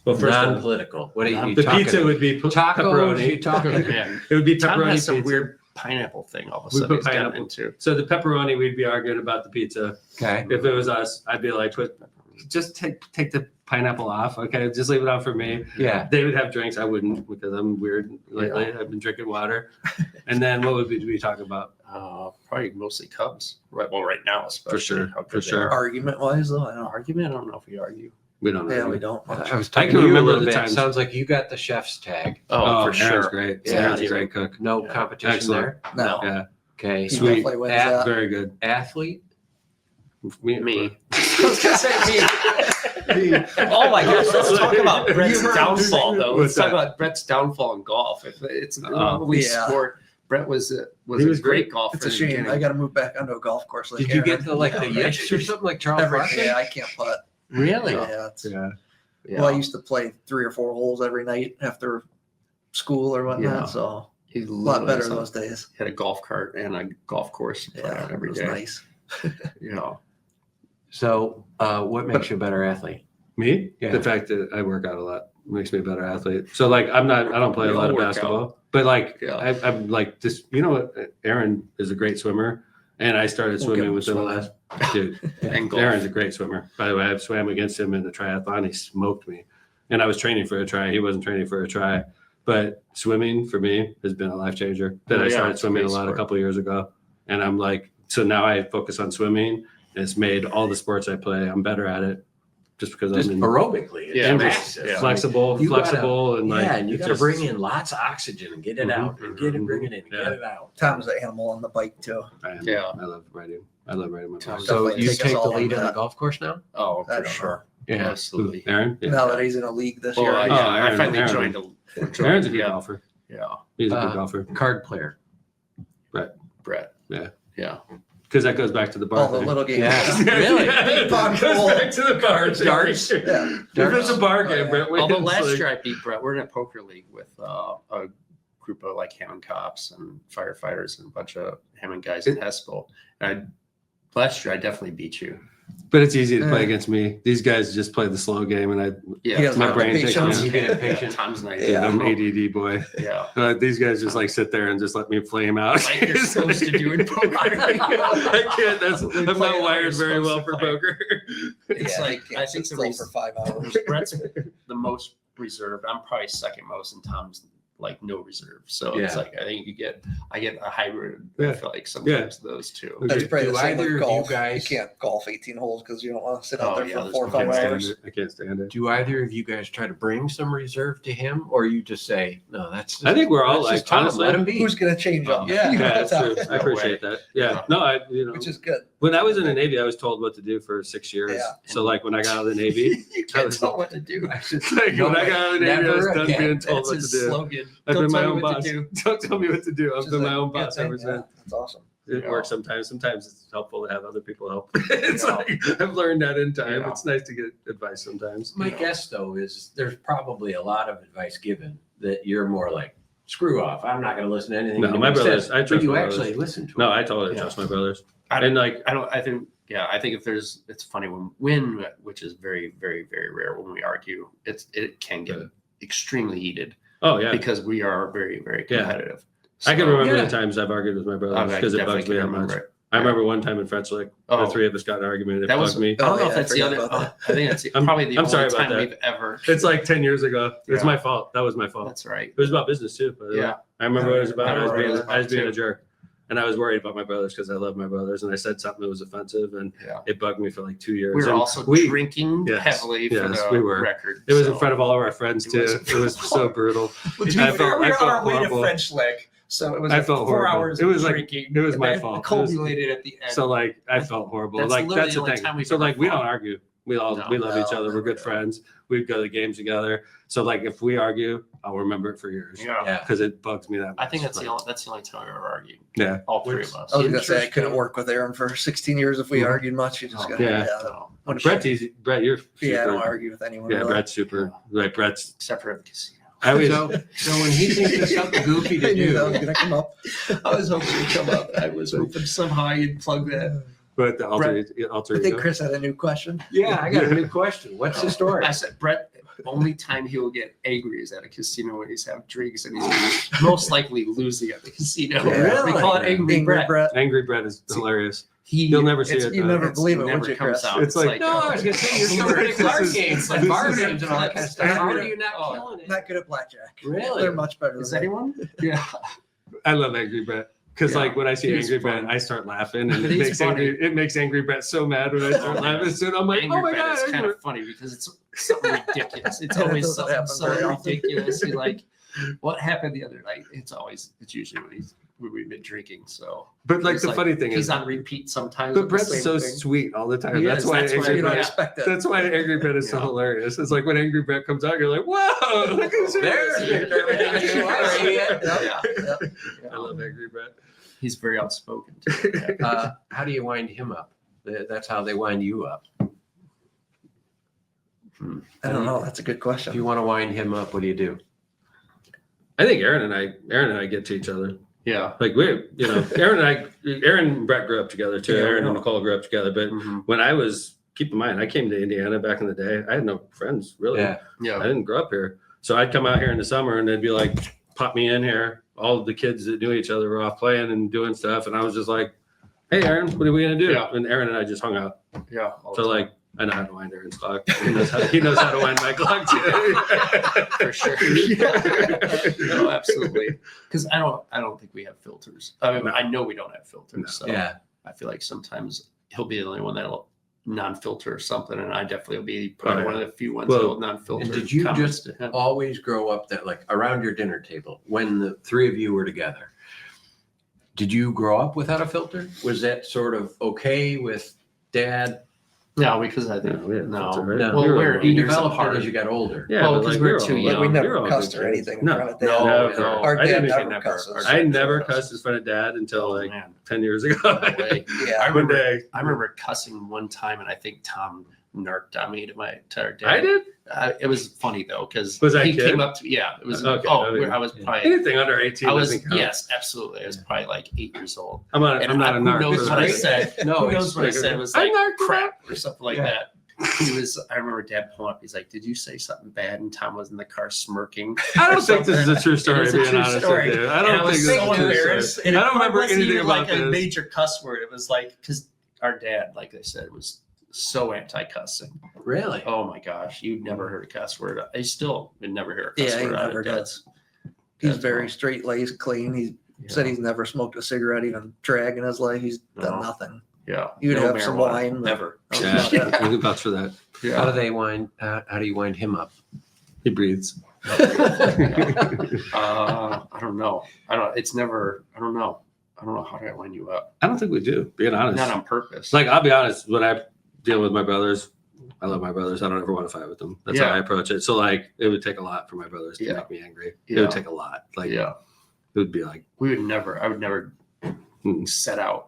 Well, first of all,
Non-political. What are you
the
talking?
pizza would be
Tacos?
pepperoni.
You talking?
Man,
It would be
Tom
pepperoni
has some
pizza.
weird pineapple thing all of a
We
sudden
put
he's gotten
pineapple.
into.
So the pepperoni, we'd be arguing about the pizza.
Okay.
If it was us, I'd be like, just take the pineapple off. Okay, just leave it on for me.
Yeah.
They would have drinks. I wouldn't because I'm weird lately. I've been drinking water. And then what would we be talking about?
Probably mostly Cubs. Right. Well, right now, especially.
sure,
How good
for
they
sure.
are.
argument wise, though. I don't.
Argument? I don't know if we argue.
We don't know.
Yeah, we don't. much.
I was
I
talking
can
to you
remember
a little
the
bit.
times-
Sounds like you got the chef's tag.
Oh, for
Aaron's
sure.
great.
Yeah.
Aaron's a great cook.
No
Yeah.
competition
Excellent.
there.
No,
Yeah,
Okay.
he
Sweet.
definitely wins
At-
that.
very good.
Athlete?
Me.
I was gonna say me.
Oh my gosh, let's talk about Brett's
You heard-
downfall, though. Let's
What's
talk
that?
about Brett's downfall in golf. If it's an
Oh,
elite
yeah.
sport, Brett was
He
a
was
great
great.
golfer.
It's a
in the
shame.
beginning.
I got to move back onto a golf course. Like
Did you get
Aaron.
the the yips or something like Charles
Every
Barkley?
day I can't putt.
Really?
Yeah, it's,
Yeah.
Yeah.
Well, I used to play 3 or 4 holes every night after school or whatnot.
Yeah.
So
He's
a lot better
literally
those days.
had a golf cart and a golf course to play
Yeah,
on every
it was
day.
nice.
You know.
So, what makes you a better athlete?
Me?
Yeah.
The fact that I work out a lot makes me a better athlete. So like I don't play a
We
lot
all
of
work
basketball, but like
Yeah.
I'm like this, you know what? Aaron is a great swimmer and I started
We'll
swimming
give
within the
him
last dude.
And golf.
Aaron's a great swimmer. By the way, I swam against him in the triathlon. He smoked me. And I was training for a try. He wasn't training for a try. But swimming for me has been a life changer. Then
Oh,
I
yeah,
started
it's a
swimming a
great
lot
sport.
a couple of years ago. And I'm like, so now I focus on swimming. And it's made all the sports I play, I'm better at it just because
Just
I'm in
aerobically. It's
Yeah,
massive.
yeah.
flexible,
You gotta-
flexible, and like
Yeah, and you
it's
got to
just-
bring in lots of oxygen and get it
Mhm,
out and get it, bring it in, and
yeah.
get it out.
Tom's an animal on the bike too.
Yeah.
I love riding. I love riding my bike.
Tom's
So
Definitely
you
take us
take the
all on
lead on the
that.
golf course now?
Oh,
I
for
don't
sure.
Yeah.
Absolutely.
Aaron? Yeah.
Now that he's in a league this
Well,
year.
yeah,
Oh,
I
Aaron-
finally
Aaron.
joined
Aaron's a good
yeah.
golfer.
Yeah.
He's a good
Uh,
golfer.
Card player.
Brett.
Yeah.
Yeah.
Because that goes back to the bar
all the
thing.
little games.
Yeah. Really?
It goes back to the bar thing.
Darts?
Yeah.
If it's a bar game, Brett wins.
Although last
Like-
year I beat Brett, we're in a poker league with a group of like Hammond cops and firefighters and a bunch of Hammond guys in Hespel. And last year I definitely beat you.
But it's easy to play
Yeah.
against me. These guys just play the slow game, and I
Yeah.
He has
my
the
brain takes
patience.
me.
You get impatient.
Tom's nice.
Yeah.
I'm ADD boy.
Yeah.
These guys just like sit there and just let me play him out.
Like you're supposed to do in poker.
I can't. I'm
play
not
it how
wired
you're
very well
supposed
for
to play.
poker.
It's
Yeah,
like
you can't
I
sit
think the
still
reason
for 5 hours.
Brett's the most reserved. I'm probably second most, and Tom's like no reserve. So it's
Yeah.
like I think I get a hybrid.
Yeah.
I feel like sometimes those two.
Okay.
That's probably
Do
the same
either of
with
you
golf.
guys-
You can't golf 18 holes because you don't want to sit out
Oh,
there
yeah,
for
there's
4 or
no
5
I can't
hours.
stand it. I can't stand it.
Do either of you guys try to bring some reserve to him, or you just say, no, that's just,
I think we're all
that's
like,
just Tom,
honestly,
let him be.
Who's going to change up?
Yeah.
Yeah, that's true. I
No
appreciate that. Yeah.
Yeah.
No,
Which is good.
When I was in the Navy, I was told what to do for 6 years.
Yeah.
So like when I got out of the Navy,
You can't tell what to do.
like when I got out of the Navy, I was done being told
That's
what to
his
do.
slogan.
I've
Don't
been my
tell
own
me what
boss.
to do.
Don't tell me what to do. I've
Which
been
is
my
a
own
good
boss
thing,
ever since.
That's awesome.
It
Yeah.
works sometimes. Sometimes it's helpful to have other people help. It's
Yeah.
like I've learned that in time.
Yeah.
It's nice to get advice sometimes.
My guess though is there's probably a lot of advice given that you're more like, screw off. I'm not going to listen to anything.
No,
anyone
my brothers,
says."
I
But
trust
you
my
actually
brothers.
listen to
No,
them.
I totally
Yeah.
trust my brothers.
I
And like,
I think if there's, it's funny when, which is very, very, very rare when we argue, it can get
Yeah.
extremely heated
oh yeah,
because we are very, very
Yeah.
competitive.
I can
So,
remember
Yeah.
the times I've argued with my
I
brothers because it
definitely
bugs me
can
that much.
remember it.
I remember one time in French Lick, the
Oh.
three of us got in an argument. It
That
bugged
was
me.
I don't know
Oh,
if
yeah,
that's
I
the
forgot
other.
about that.
I think it's
I'm-
probably the
I'm
only
sorry about
time
that.
we've ever.
It's like 10 years ago. It's
Yeah.
my fault. That was my fault.
That's right.
It was about business too. By the way.
Yeah.
I remember what it was about.
I
I was
remember
being,
what it was
I was
about,
being
too.
a jerk. And I was worried about my brothers because I love my brothers. And I said something that was offensive and
Yeah.
it bugged me for like 2 years.
We were
And
also
we-
drinking
Yes,
heavily for
yes,
the
we were.
record.
It was
so-
in front of all of our friends
It
too.
was-
It was so brutal.
Well, to be
I
fair,
felt-
we
I
were on
felt
our way to
horrible.
French Lick, so it was
I
like
felt
4
horrible.
hours
It was
of
like-
drinking.
it was
and
my
then
fault.
Culminated at the end.
So like I felt horrible.
That's
Like
literally
that's
the
the
only
thing.
time we've
So like
ever
we don't
fought.
argue. We love
No.
each other. We're
never
good
do.
friends. We'd go to games together. So like if we argue, I'll remember it for years.
Yeah.
Yeah.
Because it bugs me that much.
I think that's
Like,
the only time we ever argued.
Yeah.
All three
Which-
of us.
I was gonna say I couldn't
Interesting.
work with Aaron for 16 years if we
Mhm.
argued much. You just
Oh,
gotta
yeah.
No,
What a
Brett's
shame.
easy. Brett, you're super.
Yeah, I don't argue with anyone.
Yeah,
really.
Brett's super. Like Brett's.
except for at the casino.
I always.
So when he thinks of something goofy
I
to
knew that was
do,
gonna come up.
I was hoping to come up. I was hoping somehow you'd plug that.
But the alter
I think
ego.
Chris had a new question.
yeah, I got a new question. What's the story?
I said, Brett, only time he will get angry is at a casino when he's having drinks and he's most likely losing at the casino.
Yeah.
We call it Angry,
Angry
Brett.
Angry Brett is hilarious.
He,
You'll never see
it's-
it.
You
though.
never
it's-
believe it,
never
would you,
comes
Chris?
out.
It's like-
No, I was gonna say you're so good at
This
card
is-
games and
this
bar
is-
games and all that kind of stuff. How are you not killing it?
Not good at blackjack.
Really?
They're much better
Is
than me.
anyone? Yeah.
I love Angry Brett. Because
Yeah,
like when I see
he's
Angry
fun.
Brett, I start laughing, and
But
it
he's
makes
funny.
it makes Angry Brett so mad when I start laughing. So I'm like,
Angry
oh my
Brett
god!
is kind
Angry
of funny because it's something ridiculous. It's
And it
always
doesn't
something
happen
so
very often.
ridiculous. You're like, what happened the other night? It's usually when we've been drinking. So
But like
it's
the funny thing
he's
is,
on repeat sometimes.
but
with the
Brett's
same
so
thing.
sweet all the time.
He
That's
is,
why
that's
Angry
why
You don't
Brett.
Yeah.
expect it.
That's why Angry Brett is so
Yeah.
hilarious. It's like when Angry Brett comes out, you're like, whoa, look at
There you are, idiot.
Yeah.
I love Angry Brett.
He's very outspoken. Too.
How do you wind him up? That's how they wind you up.
I don't know. That's a good
If
question.
you want to wind him up, what do you do?
I think Aaron and I get to each other.
Yeah.
Like Aaron and Brett grew up together too.
Yeah, we
Aaron and
know.
Nicole grew up together. But
Mhm.
when I was, keep in mind, I came to Indiana back in the day. I had no friends really.
Yeah.
I
Yeah.
didn't grow up here. So I'd come out here in the summer and they'd be like, pop me in here. All of the kids that knew each other were off playing and doing stuff. And I was just like, hey, Aaron, what are we going to do?
Yeah.
And Aaron and I just hung out.
Yeah. all the
So
time.
like, I know how to wind Aaron's clock. He knows how to wind my clock too.
For sure. No, absolutely. Because I don't think we have filters. I mean,
No.
I know we don't have filters.
No.
So
Yeah.
I feel like sometimes he'll be the only one that'll non-filter or something, and I definitely will be
Oh,
probably
yeah.
one of the few ones
Well,
that'll non-filter.
And did you
comments
just
to him.
always grow up that like around your dinner table when the three of you were together? Did you grow up without a filter? Was that sort of okay with dad?
No, because I think
No, we had
no.
filter, right?
No.
Well,
We were-
we're
You
years
developed
apart.
it as you got older.
Yeah,
Well,
but
'cause
like,
we're
were
too
all-
young.
Like we
we
never
were all
cussed
good
or
kids.
anything in
No,
front of dad.
No,
Never.
no.
Our
I
dad
didn't
never
never.
cusses.
I never cussed in front of dad until
Oh,
like
man.
10 years ago.
No way.
Yeah.
I
One
remember,
day.
I remember cussing one time, and I think Tom narked on me to our dad.
I did?
It was funny though, because
Was I
he
a kid?
came up to yeah. It was
Okay,
oh,
I mean,
I was
yeah.
probably
Anything under 18
I was
doesn't count.
yes, absolutely. I was probably like 8 years old.
I'm not a
Who
narc.
knows what I said?
No,
Who
it's
knows what I said? It was
I
like
narked him
crap or something like
Yeah.
that. He was. I remember Dad pulling up. He's like, "Did you say something bad?" And Tom was in the car smirking.
I don't think this is a true story,
It is a
being
true
honest
story.
with you. I
And
don't think
was
this is
so
a true
embarrassed.
story.
And
I
it
don't remember
wasn't
anything
even
about
like a
this.
major cuss word. It was like because our dad, like I said, was so anti-cussing.
Really?
Oh my gosh, you'd never heard a cuss word. I still would never hear a cuss
Yeah, he
word out
never
of
does.
Dad's.
He's
That's
very
wrong.
straight laced, clean. He
Yeah.
said he's never smoked a cigarette, even drag in his life. He's done
No.
nothing.
Yeah,
You'd
no
have some
marijuana,
wine, but-
Never.
Yeah,
Yeah.
I can vouch for that.
How do they wind? How do you wind him up?
He breathes.
I don't know. It's never. I don't know. I don't know, how did I wind you up?
I don't think we do, being honest.
Not on purpose.
Like, I'll be honest, when I deal with my brothers, I love my brothers. I don't ever want to fight with them. That's how I approach it. So like, it would take a lot for my brothers to make me angry. It would take a lot. Like, it would be like,
I would never set out.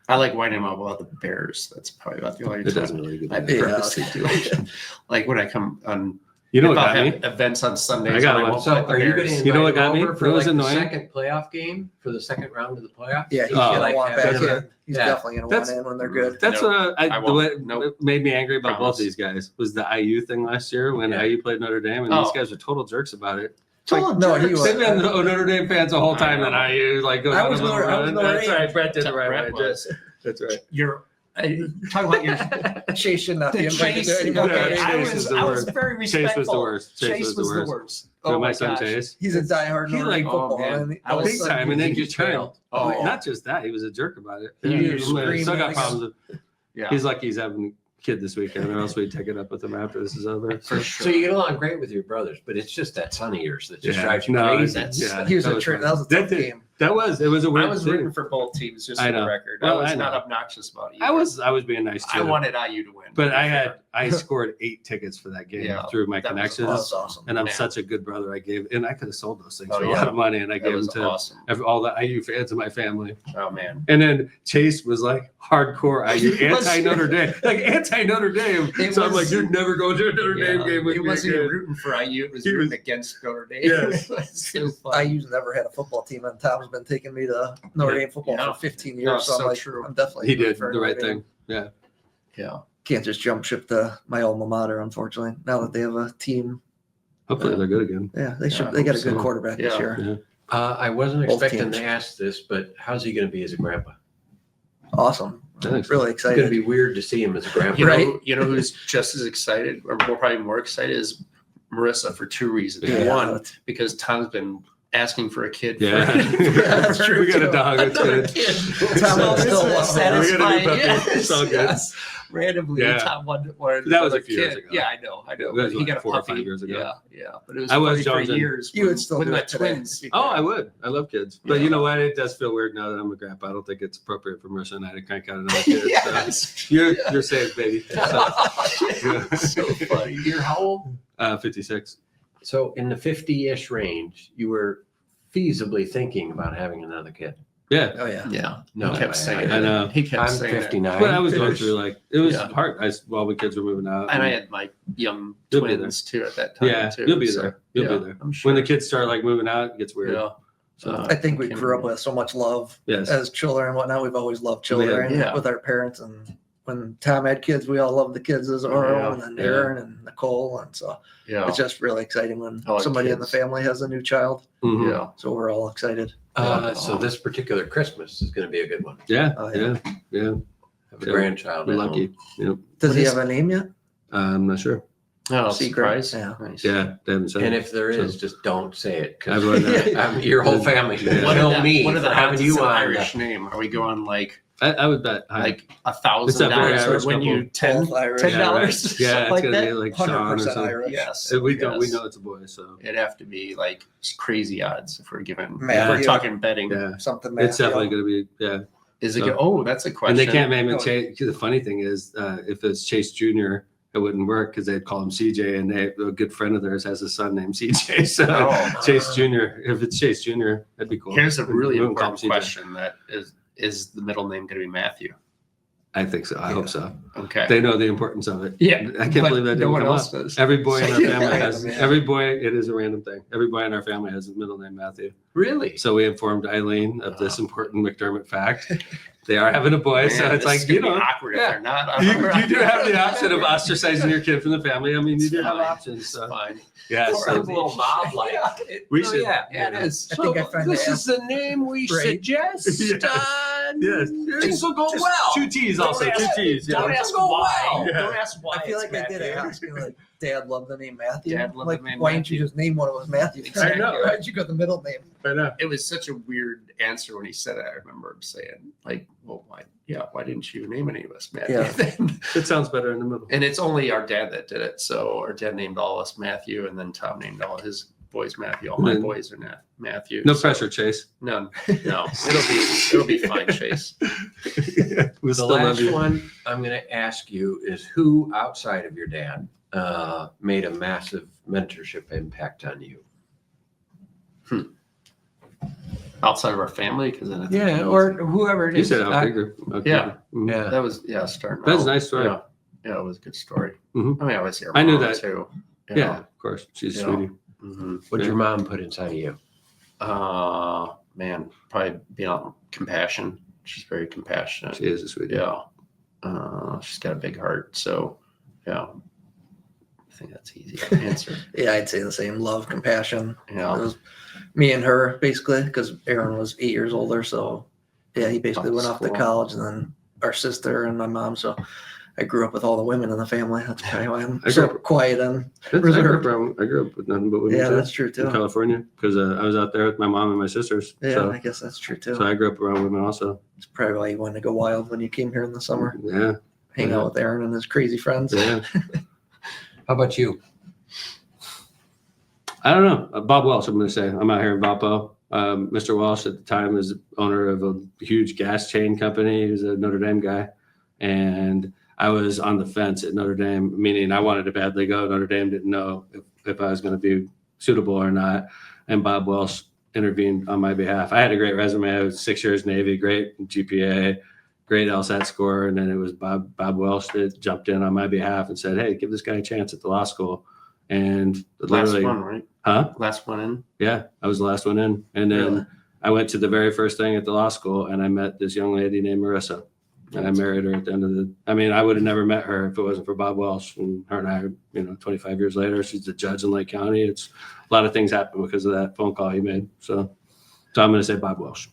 I like winding them up about the Bears. That's probably about the only
it
time
doesn't really good.
I purposely do it. Like when I come on,
You know
if
what
I'll
got
have
me?
events on Sundays.
I got
when
one.
won't
So
put the
are you
Bears.
going to
You know what got
invite
me?
him over for
It was
like
annoying.
the second playoff game for the second round of the playoffs?
Yeah, he's
Oh,
gonna want back
that's
in. He's definitely gonna want
that's-
in when they're good.
That's
Nope.
what
I
the way
won't. Nope.
it made me angry about
Promise.
both these guys was the IU thing last year when IU played Notre Dame, and these
Oh.
guys were total jerks about it.
No, he was.
They've been Notre Dame fans the whole time, and IU like go
I
down
was
a little
Notre- I was
run.
Notre
That's
Dame.
right, Brett did the right
Brett
way.
was.
That's right.
You're talking about your
Chase should not be invited
Chase.
to any more
Yeah,
games.
Chase is the
I was
worst.
very
Chase
respectful.
was the worst.
Chase was the worst. Oh
my
my
son
gosh.
Chase.
He's a diehard
He
Notre
like-
Dame football.
oh, man.
and
I
all of a
Big
sudden
time, and then
he
you
just
turn.
failed.
Oh,
Not just that, he was a jerk about it.
He
He
was
still
screaming
got
at
problems.
yeah.
He's lucky he's having a kid this weekend, or else we'd take it up with him after this is over.
For
So
sure.
you get along great with your brothers, but it's just that son of yours that just
Yeah.
drives you
No,
crazy.
yeah.
He was
that
a
was
trick.
fun.
That was a
That
tough
did-
game.
It was a
I
weird
was
thing.
rooting for both teams, just
I
for the
know.
record.
Well,
I was
I
not
know.
obnoxious about it.
I was being nice too.
I wanted IU to win.
But
to be fair.
I scored 8 tickets for that game
Yeah,
through my
that was
connections.
That was awesome.
And I'm
Man.
such a good brother. I could have sold those things
Oh,
for a
yeah.
lot of money, and I
That
gave them
was
to
awesome.
all the IU fans in my family.
Oh man.
And then Chase was like hardcore IU,
He was-
anti Notre Dame, like anti Notre Dame.
It
So I'm
was-
like, you're never going to a Notre Dame game with
It
me
wasn't
again.
even rooting for IU. It was
He
rooting
was-
against Notre Dame.
Yes.
It was so funny.
IU's never had a football team, and Tom's been taking me to Notre Dame football
Yeah.
for 15 years.
No,
so I'm
so
like,
true.
I'm definitely
He
rooting
did
for
the
Notre
right
Dame.
thing. Yeah.
Yeah.
Can't just jump ship to my alma mater, unfortunately. Now that they have a team,
Hopefully they're good again.
yeah, they should.
Yeah,
They got a
hope
good
so.
quarterback this
Yeah.
year.
Yeah.
I wasn't
Both
expecting
teams.
to ask this, but how's he going to be as a grandpa?
Awesome.
Thanks.
Really
It's going
excited.
to be weird to see him as a grandpa.
Right.
You know who's just as excited, or probably more excited, is Marissa for 2 reasons.
Yeah.
One, because Tom's been asking for a kid.
Yeah.
that's true,
We got a
too.
dog. It's
Another
good.
kid.
Tom
So
will
this
still
is
love him.
We got a new
satisfying.
puppy. It's all good.
Randomly,
Yeah.
Tom wanted
That was a
another
few years
kid.
ago.
Yeah, I know.
That
But
was
he
like
got a
4 or
puppy.
5 years ago.
Yeah. But it was
I was
funny for
jonesing.
years.
You would
when-
still
when
do
my
it today.
twins.
Oh, I would. I love kids. But
Yeah.
you know what? It does feel weird now that I'm a grandpa. I don't think it's appropriate for Marissa and I to crank out another kid.
Yes.
So you're safe, baby.
So funny.
You're how old?
56.
So in the 50-ish range, you were feasibly thinking about having another kid.
Yeah.
Oh yeah.
Yeah.
No,
He kept
way.
saying
I
it.
know.
He kept
I'm
saying it.
59.
But I was going
Finish.
through like, it was
Yeah.
hard. While the kids were moving out.
And I had my young
You'll be
twins too at that time.
Yeah,
too,
you'll be
so,
there. You'll
yeah,
be there.
I'm sure.
When the kids start like moving out, it gets weird.
Yeah.
So,
I think we
Can't
grew up
remember.
with so much love
yes.
as children and whatnot. We've always loved children
Yeah.
with our parents. And when Tom had kids, we all loved the kids as our
Yeah.
own, and
Yeah.
Aaron and Nicole. And so
Yeah.
it's just really exciting when
I like
somebody in the
kids.
family has a new child.
Mhm.
Yeah.
So we're all excited.
So this particular Christmas is going to be a good one.
Yeah.
Oh,
yeah.
yeah.
Yeah.
Have a
Yeah.
grandchild.
We're
at
lucky. Yep.
Does
What
he
is-
have a name yet?
I'm not sure.
Oh,
Secret.
surprise.
Yeah.
Nice.
Yeah. They haven't said
home. And
it.
if there is, just don't say it. 'cause
I've learned that.
your whole family's going to
Yeah.
kill me
What are the
for having
odds
you
it's an
on.
Irish name? Are we going like
I would bet. high.
like
It's a very
$1,000
Irish
or when you
couple.
Both Irish.
$10?
Yeah, right. Yeah,
Something
it's
like
gonna
that?
be like Sean or
100%
something.
Irish.
Yes.
We don't. We
yes.
know it's a boy, so
It'd have to be like crazy odds if we're given.
Matthew.
If we're talking betting.
yeah,
Something.
it's
Matthew.
definitely going to be yeah.
Is it?
So-
Good? Oh, that's a question.
And they can't name
Oh.
it Chase. The funny thing is, if it's Chase Jr., it wouldn't work because they'd call him CJ, and a good friend of theirs has a son named CJ. So
Oh.
Chase Jr. If it's Chase Jr., that'd be cool.
Here's a really
We wouldn't call him
important
CJ.
question. That is the middle name going to be Matthew?
I think so. I hope so.
Okay.
They know the importance of it.
Yeah,
I can't
but
believe that
no
didn't
one
come
else
up.
does.
Every boy in our
Yeah.
family has.
Yeah.
Every boy. It is a random thing. Every boy in our family has a middle name Matthew.
Really?
So we informed Eileen of this important McDermott fact. They are having a boy, so
Man,
it's
this
like
is gonna
you
be
know.
awkward
yeah.
if they're not.
You do have the option of ostracizing your kid from the family. I mean, you
It's
do have
fine.
options.
It's
So
fine.
yeah,
Or
so
a little mob like.
we
Oh,
should.
yeah,
Yeah, it is.
I think I find
this
the
is the name we
Right.
suggest.
Yes.
Things will go
Just
well.
Two T's also.
Don't
Two
ask-
T's.
Don't
Yeah.
ask
Go
why.
well.
Yeah.
Don't ask why.
I feel
it's
like I did
Matthew.
ask you, like, Dad loved the name Matthew.
Dad loved
like,
the name
why didn't you
Matthew.
just name one of us Matthew?
I
know.
Why'd you go the middle name?
I know.
It was such a weird answer when he said it. I remember him saying, like, well, why? Yeah, why didn't you name any of us Matthew?
Yeah.
then?
It sounds better in the middle.
And it's only our dad that did it. So our dad named all us Matthew, and then Tom named all his boys Matthew. All my boys are Matthew.
No
so
pressure, Chase.
None. No. It'll be fine, Chase.
We
The
still love
last
you.
one I'm going to ask you is who outside of your dad made a massive mentorship impact on you?
Outside of our family, because then
Yeah, or whoever it
You
is.
said our bigger.
Yeah.
Mhm.
Yeah.
that was starting.
That's a
out.
nice story.
Yeah. Yeah, it was a good story.
Mhm.
I mean, I always hear
I knew
mom,
that.
too.
Yeah, of course. She's a
Yeah.
sweetie.
Mm-hmm.
What'd your mom put inside of you?
Man, probably beyond compassion. She's very compassionate.
She is a sweetie.
Yeah. She's got a big heart. So, yeah. I think that's easy to answer.
Yeah, I'd say the same. Love, compassion. It
Yeah.
was me and her basically, because Aaron was 8 years older. So yeah, he basically went off to
School.
college, and then our sister and my mom. So I grew up with all the women in the family. That's probably why I'm
I
so
grew
quiet and
I grew up with nothing but women
yeah,
too,
that's true
in
too.
California because I was out there with my mom and my sisters.
Yeah, I guess that's true too.
So I grew up around women also.
It's probably why you wanted to go wild when you came here in the summer,
Yeah.
hang out with Aaron and his crazy friends.
Yeah.
How about you?
I don't know. Bob Welsh, I'm going to say. I'm out here in Valpo. Mr. Welsh at the time was owner of a huge gas chain company. He was a Notre Dame guy. And I was on the fence at Notre Dame, meaning I wanted to badly go. Notre Dame didn't know if I was going to be suitable or not. And Bob Welsh intervened on my behalf. I had a great resume. I was 6 years Navy, great GPA, great LSAT score. And then it was Bob Welsh that jumped in on my behalf and said, hey, give this guy a chance at the law school. And
Last
literally,
one, right?
huh?
Last one in.
Yeah, I was the last one in. And then
Really?
I went to the very first thing at the law school and I met this young lady named Marissa. And I married her at the end of I would have never met her if it wasn't for Bob Welsh. And her and I, 25 years later, she's a judge in Lake County. It's a lot of things happen because of that phone call he made. So I'm going to say Bob Welsh.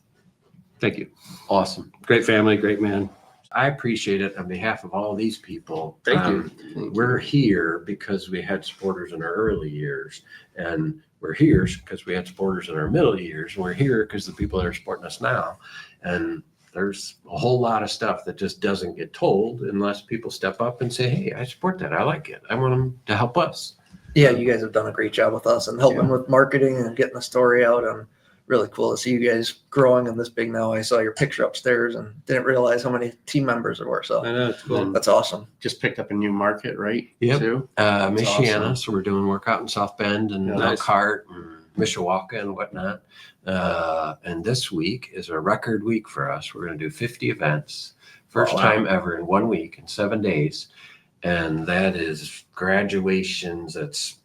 Thank you.
Awesome.
Great family, great man.
I appreciate it on behalf of all these people.
Thank you.
We're here because we had supporters in our early years, and we're here because we had supporters in our middle years. And we're here because the people that are supporting us now. And there's a whole lot of stuff that just doesn't get told unless people step up and say, hey, I support that. I like it. I want them to help us.
Yeah, you guys have done a great job with us and helping with marketing and getting the story out. And really cool to see you guys growing and this big now. I saw your picture upstairs and didn't realize how many team members there were.
I
So
know, it's cool.
that's awesome.
Just picked up a new market, right?
Yep.
Too.
Michiana.
awesome.
So we're doing work out in South Bend and
Yeah,
nice.
Elkhart and Mishawaka and whatnot. And this week is a record week for us. We're going to do 50 events. First
Oh, wow.
time ever in 1 week in 7 days. And that is graduations. That's,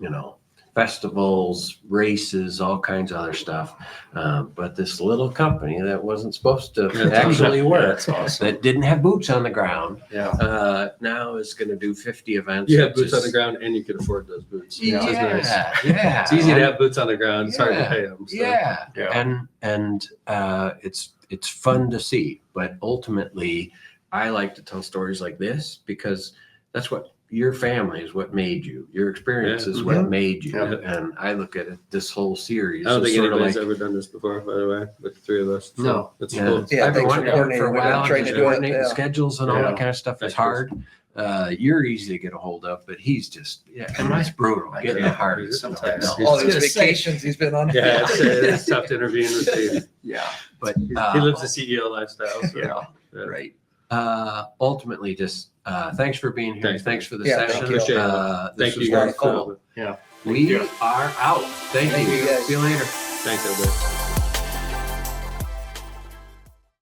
festivals, races, all kinds of other stuff. But this little company that wasn't supposed to
That's
actually
awesome.
work,
That's awesome.
that didn't have boots on the ground,
Yeah.
now is going to do 50 events.
You have
It's
boots on
just-
the ground and you can afford those boots.
Yeah,
Which is nice.
yeah.
It's easy to have boots on the ground. It's hard
Yeah.
to pay them. So.
Yeah.
Yeah.
And it's fun to see, but ultimately I like to tell stories like this because that's what your family is what made you. Your experience
Yeah.
is what made you.
Yeah.
And I look at it, this whole series.
I don't
is
think
sort of
anybody's
like,
ever done this before, by the way, with the three of us. So
No.
That's
yeah,
cool.
Yeah,
I've been
thanks for
wanting to do it for a
coordinating. We've been
while.
trying
Just
to do it,
coordinating
yeah.
schedules and all
Yeah.
that kind of stuff is
Thanks,
hard. You're easy to get a hold of, but he's just, and it's brutal. Getting the heart.
Sometimes.
All
I was
these
gonna say-
vacations he's been on.
Yeah, it's tough to intervene with Steve.
Yeah.
But
He lives the CEO lifestyle. So.
Yeah.
Yeah.
Right.
ultimately just thanks for being here.
Thanks.
Thanks for the
Yeah, thank
session.
you.
Appreciate it.
This
Thank
was
you guys.
cool.
Yeah.
We
you.
are out. Thank
Thank
you.
you, guys.
See you later.
Thanks, everybody.